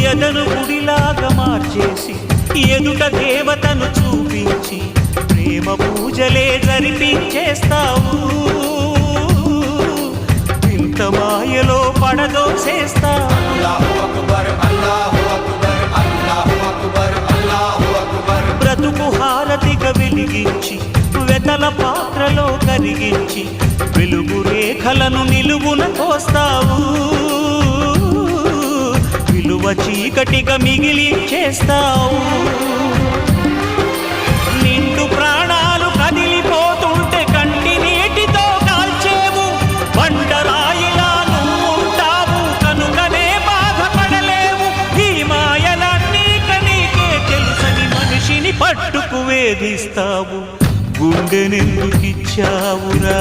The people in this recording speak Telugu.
ఎదను గుడిలాగా మార్చేసి ఎదుట దేవతను చూపించి ప్రేమ పూజలే జరిపించేస్తావు. ఇంత మాయలో పడదోసేస్తావు. బ్రతుకు హారతిగా వెలిగించి వెతల పాత్రలో కరిగించి వెలుగు రేఖలను నిలువున కోస్తావు. విలువ చీకటిగా మిగిలించేస్తావు. నిండు ప్రాణాలు కదిలిపోతుంటే కంటి నీటితో కాల్చేవు. బండరాయిలా నువ్వుంటావు కనుకనే బాధపడలేవు. ఈ మాయలన్నీ నీకే తెలుసని మనిషిని పట్టుకు వేధిస్తావు. గుండెనెందుకిచ్చావురా?